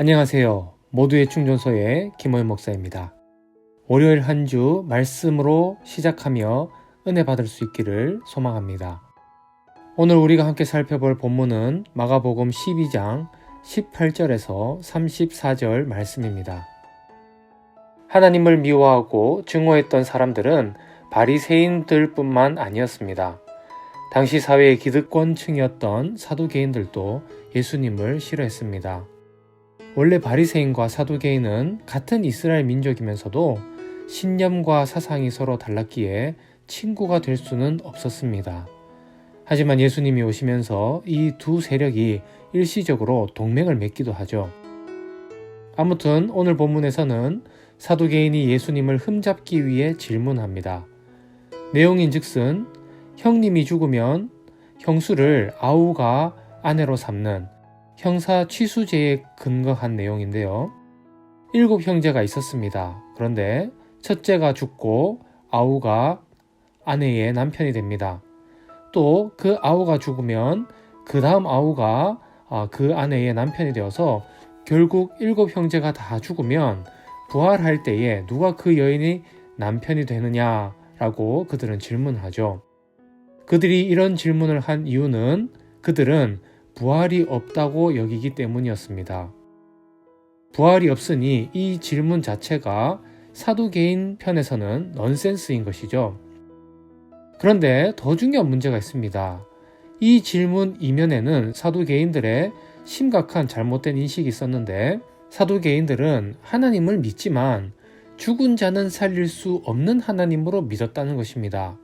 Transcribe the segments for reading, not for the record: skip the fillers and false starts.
안녕하세요. 모두의 충전소의 김호연 목사입니다. 월요일 한 주 말씀으로 시작하며 은혜 받을 수 있기를 소망합니다. 오늘 우리가 함께 살펴볼 본문은 마가복음 12장 18절에서 34절 말씀입니다. 하나님을 미워하고 증오했던 사람들은 바리새인들뿐만 아니었습니다. 당시 사회의 기득권층이었던 사두개인들도 예수님을 싫어했습니다. 원래 바리새인과 사두개인은 같은 이스라엘 민족이면서도 신념과 사상이 서로 달랐기에 친구가 될 수는 없었습니다. 하지만 예수님이 오시면서 이 두 세력이 일시적으로 동맹을 맺기도 하죠. 아무튼 오늘 본문에서는 사두개인이 예수님을 흠잡기 위해 질문합니다. 내용인즉슨 형님이 죽으면 형수를 아우가 아내로 삼는 형사 취수제에 근거한 내용인데요. 7 형제가 있었습니다. 그런데 첫째가 죽고 아우가 아내의 남편이 됩니다. 또 그 아우가 죽으면 그 다음 아우가 그 아내의 남편이 되어서 결국 7 형제가 다 죽으면 부활할 때에 누가 그 여인이 남편이 되느냐라고 그들은 질문하죠. 그들이 이런 질문을 한 이유는 그들은 부활이 없다고 여기기 때문이었습니다. 부활이 없으니 이 질문 자체가 사두개인 편에서는 넌센스인 것이죠. 그런데 더 중요한 문제가 있습니다. 이 질문 이면에는 사두개인들의 심각한 잘못된 인식이 있었는데, 사두개인들은 하나님을 믿지만 죽은 자는 살릴 수 없는 하나님으로 믿었다는 것입니다.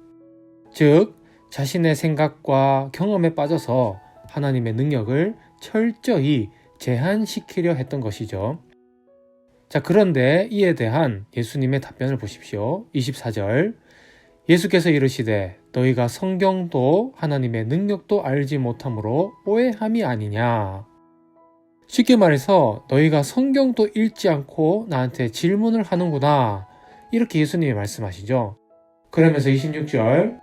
즉, 자신의 생각과 경험에 빠져서 하나님의 능력을 철저히 제한시키려 했던 것이죠. 자, 그런데 이에 대한 예수님의 답변을 보십시오. 24절. 예수께서 이르시되 너희가 성경도 하나님의 능력도 알지 못함으로 오해함이 아니냐. 쉽게 말해서 너희가 성경도 읽지 않고 나한테 질문을 하는구나. 이렇게 예수님이 말씀하시죠. 그러면서 26절.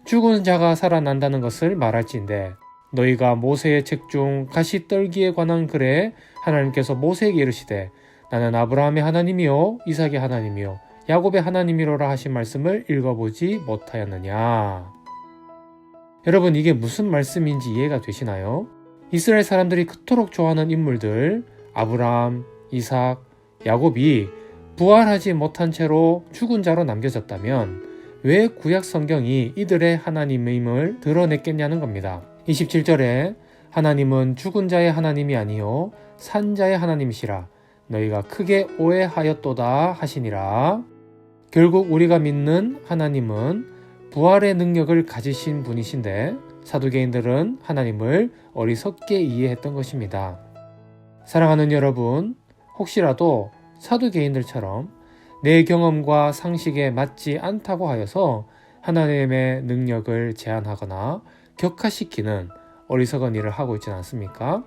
죽은 자가 살아난다는 것을 말할진대 너희가 모세의 책 중 가시떨기에 관한 글에 하나님께서 모세에게 이르시되 나는 아브라함의 하나님이요 이삭의 하나님이요 야곱의 하나님이로라 하신 말씀을 읽어보지 못하였느냐. 여러분, 이게 무슨 말씀인지 이해가 되시나요? 이스라엘 사람들이 그토록 좋아하는 인물들 아브라함, 이삭, 야곱이 부활하지 못한 채로 죽은 자로 남겨졌다면 왜 구약 성경이 이들의 하나님임을 드러냈겠냐는 겁니다. 27절에 하나님은 죽은 자의 하나님이 아니요 산 자의 하나님이시라 너희가 크게 오해하였도다 하시니라. 결국 우리가 믿는 하나님은 부활의 능력을 가지신 분이신데 사두개인들은 하나님을 어리석게 이해했던 것입니다. 사랑하는 여러분, 혹시라도 사두개인들처럼 내 경험과 상식에 맞지 않다고 하여서 하나님의 능력을 제한하거나 격화시키는 어리석은 일을 하고 있지는 않습니까?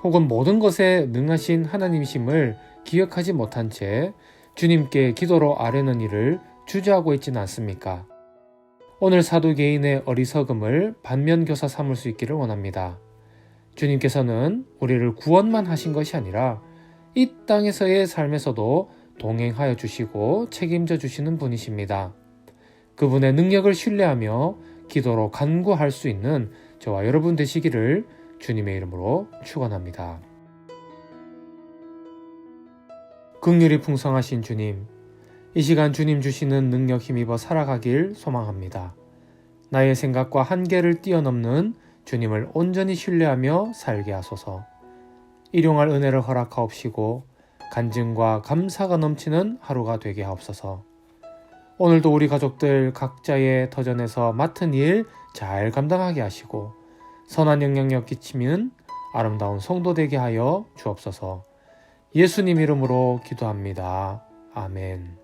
혹은 모든 것에 능하신 하나님이심을 기억하지 못한 채 주님께 기도로 아뢰는 일을 주저하고 있지는 않습니까? 오늘 사두개인의 어리석음을 반면교사 삼을 수 있기를 원합니다. 주님께서는 우리를 구원만 하신 것이 아니라 이 땅에서의 삶에서도 동행하여 주시고 책임져 주시는 분이십니다. 그분의 능력을 신뢰하며 기도로 간구할 수 있는 저와 여러분 되시기를 주님의 이름으로 축원합니다. 긍휼이 풍성하신 주님, 이 시간 주님 주시는 능력 힘입어 살아가길 소망합니다. 나의 생각과 한계를 뛰어넘는 주님을 온전히 신뢰하며 살게 하소서. 일용할 은혜를 허락하옵시고 간증과 감사가 넘치는 하루가 되게 하옵소서. 오늘도 우리 가족들 각자의 터전에서 맡은 일 잘 감당하게 하시고 선한 영향력 끼치는 아름다운 성도 되게 하여 주옵소서. 예수님 이름으로 기도합니다. 아멘.